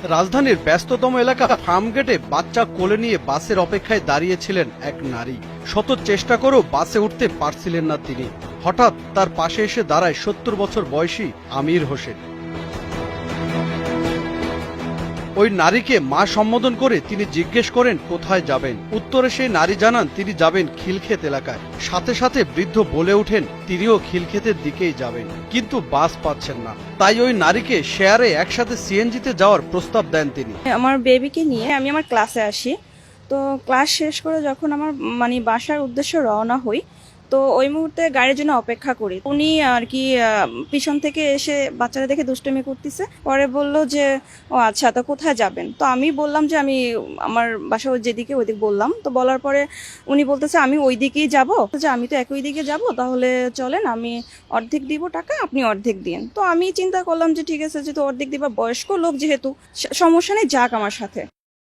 রাজধানীর ব্যস্ততম এলাকা ফার্মগেটে বাচ্চা কোলে নিয়ে বাসের অপেক্ষায় দাঁড়িয়েছিলেন এক নারী। শত চেষ্টা করেও বাসে উঠতে পারছিলেন না তিনি। হঠাৎ তার পাশে এসে দাঁড়ায় ৭০ বছর বয়সী আমির হোসেন। ওই নারীকে মা সম্বোধন করে তিনি জিজ্ঞেস করেন কোথায় যাবেন। উত্তরে সেই নারী জানান তিনি যাবেন খিলক্ষেত এলাকায়। সাথে সাথে বৃদ্ধ বলে ওঠেন তিনিও খিলক্ষেতের দিকেই যাবেন, কিন্তু বাস পাচ্ছেন না। তাই ওই নারীকে শেয়ারে একসাথে সিএনজিতে যাওয়ার প্রস্তাব দেন তিনি। আমার বেবিকে নিয়ে আমি আমার ক্লাসে আসি, তো ক্লাস শেষ করে যখন আমার বাসার উদ্দেশ্যে রওনা হই, তো ওই মুহূর্তে গাড়ির জন্য অপেক্ষা করি। উনি আর কি পিছন থেকে এসে বাচ্চারা দেখে দুষ্টুমি করতেছে, পরে বলল যে ও আচ্ছা, তো কোথায় যাবেন। তো আমি বললাম যে আমি আমার বাসা যেদিকে ওইদিক বললাম। তো বলার পরে উনি বলতেছে আমি ওই দিকেই যাবো, যে আমি তো একই দিকে যাব, তাহলে চলেন আমি অর্ধেক দিব টাকা, আপনি অর্ধেক দিন। তো আমি চিন্তা করলাম যে ঠিক আছে, যেহেতু অর্ধেক দিবা, বয়স্ক লোক যেহেতু, সমস্যা নেই, যাক আমার সাথে।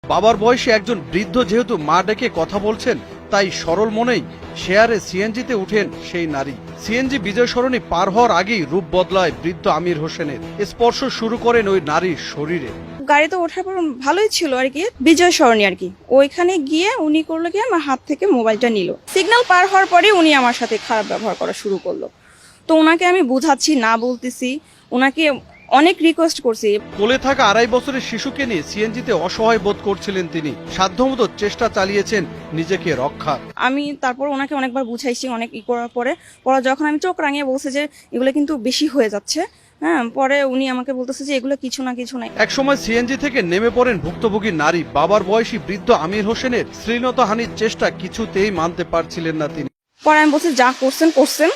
বাবার বয়সে একজন বৃদ্ধ যেহেতু মা ডেকে কথা বলছেন, তাই সরল মনেই শেয়ারে সিএনজিতে উঠেন সেই নারী। সিএনজি বিজয় সরণি পার হওয়ার আগেই রূপ বদলায় বৃদ্ধ আমির হোসেনের। স্পর্শ শুরু করেন ওই নারীর শরীরে। গাড়িতে ওঠার পর ভালোই ছিল আর কি, বিজয় সরণি আর কি, ওইখানে গিয়ে উনি করলো কি আমার হাত থেকে মোবাইলটা নিল। সিগন্যাল পার হওয়ার পরে উনি আমার সাথে খারাপ ব্যবহার করা শুরু করলো। তো ওনাকে আমি বুঝাচ্ছি, না বলতেছি, ওনাকে অনেক রিকোয়েস্ট করছি। কোলে থাকা ২.৫ বছরের শিশুকে নিয়ে সিএনজিতে অসহায় বোধ করছিলেন তিনি। সাধ্যমতো চেষ্টা চালিয়েছেন নিজেকে রক্ষার। আমি তারপর ওনাকে অনেকবার বুঝাইছি, অনেক করার পরে যখন আমি চোখ রাঙিয়ে বলছে যে এগুলো কিন্তু বেশি হয়ে যাচ্ছে, হ্যাঁ, পরে উনি আমাকে বলতেছে যে এগুলো কিছু না কিছু নাই। একসময় সিএনজি থেকে নেমে পড়েন ভুক্তভোগী নারী। বাবার বয়সী বৃদ্ধ আমির হোসেনের শ্লীলতাহানির চেষ্টা কিছুতেই মানতে পারছিলেন না তিনি। পরে আমি বলছি যা করছেন করছেন,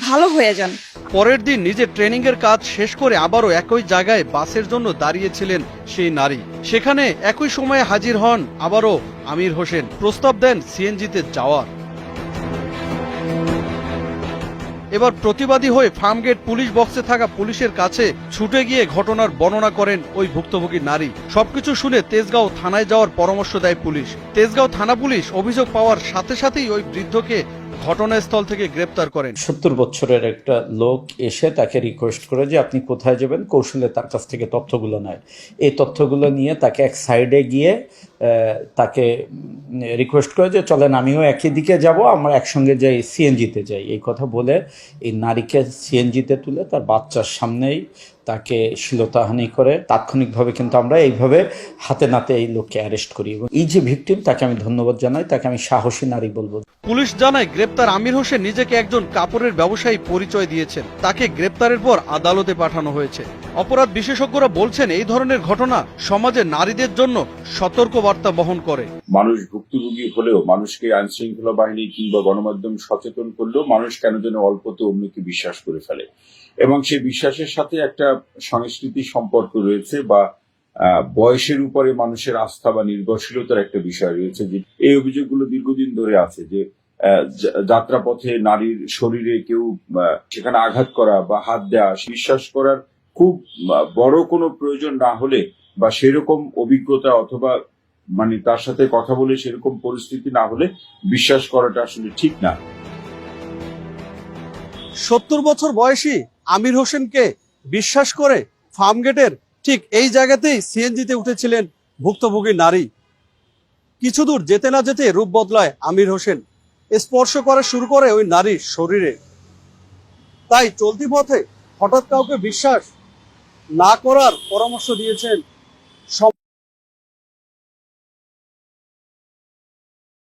ভালো হয়ে যান। পরের দিন নিজের ট্রেনিং এর কাজ শেষ করে আবারও একই জায়গায় বাসের জন্য দাঁড়িয়েছিলেন সেই নারী। সেখানে একই সময়ে হাজির হন আবারও আমির হোসেন। প্রস্তাব দেন সিএনজিতে যাওয়ার। এবার প্রতিবাদী হয়ে ফার্মগেট পুলিশ বক্সে থাকা পুলিশের কাছে ছুটে গিয়ে ঘটনার বর্ণনা করেন ওই ভুক্তভোগী নারী। সবকিছু শুনে তেজগাঁও থানায় যাওয়ার পরামর্শ দেয় পুলিশ। তেজগাঁও থানা পুলিশ অভিযোগ পাওয়ার সাথে সাথেই ওই বৃদ্ধকে ঘটনাস্থল থেকে গ্রেপ্তার করেন। ৭০ বছরের একটা লোক এসে তাকে রিকোয়েস্ট করে যে আপনি কোথায় যাবেন, কৌশলে তার কাছ থেকে তথ্যগুলো নেয়। এই তথ্যগুলো নিয়ে তাকে এক সাইডে গিয়ে তাকে রিকোয়েস্ট করে যে চলেন আমিও একই দিকে যাব, আমরা একসঙ্গে যাই, সিএনজিতে যাই। এই কথা বলে এই নারীকে সিএনজিতে তুলে তার বাচ্চার সামনেই তাকে শ্লীলতাহানি করে। তাৎক্ষণিকভাবে কিন্তু আমরা এইভাবে হাতে নাতে এই লোককে অ্যারেস্ট করি। এবং এই যে ভিকটিম, তাকে আমি ধন্যবাদ জানাই, তাকে আমি সাহসী নারী বলবো। পুলিশ জানায় গ্রেপ্তার আমির হোসেন নিজেকে একজন কাপড়ের ব্যবসায়ী পরিচয় দিয়েছেন। তাকে গ্রেপ্তারের পর আদালতে পাঠানো হয়েছে। অপরাধ বিশেষজ্ঞরা বলছেন এই ধরনের ঘটনা সমাজে নারীদের জন্য সতর্ক বার্তা বহন করে। মানুষ ভুক্তভোগী হলেও মানুষকে আইন শৃঙ্খলা বাহিনী কিংবা গণমাধ্যম সচেতন করলেও মানুষ কেন যেন অল্পতে অন্যকে বিশ্বাস করে ফেলে, এবং সেই বিশ্বাসের সাথে একটা সংস্কৃতি সম্পর্ক রয়েছে বা বয়সের উপরে মানুষের আস্থা বা নির্ভরশীলতার একটা বিষয় রয়েছে। যে এই অভিযোগগুলো দীর্ঘদিন ধরে আছে যে যাত্রাপথে নারীর শরীরে কেউ সেখানে আঘাত করা বা হাত দেওয়া, বিশ্বাস করার খুব বড় কোনো প্রয়োজন না হলে বা সেরকম অভিজ্ঞতা অথবা তার সাথে কথা বলে সেরকম পরিস্থিতি না হলে বিশ্বাস করাটা আসলে ঠিক না। ৭০ বছর বয়সী আমির হোসেনকে বিশ্বাস করে ফার্মগেটের ঠিক এই জায়গাতেই সিএনজিতে উঠেছিলেন ভুক্তভোগী নারী। কিছু দূর যেতে না যেতে রূপ বদলায় আমির হোসেন, স্পর্শ করা শুরু করে ওই নারীর শরীরে। তাই চলতি পথে হঠাৎ কাউকে বিশ্বাস না করার পরামর্শ দিয়েছেন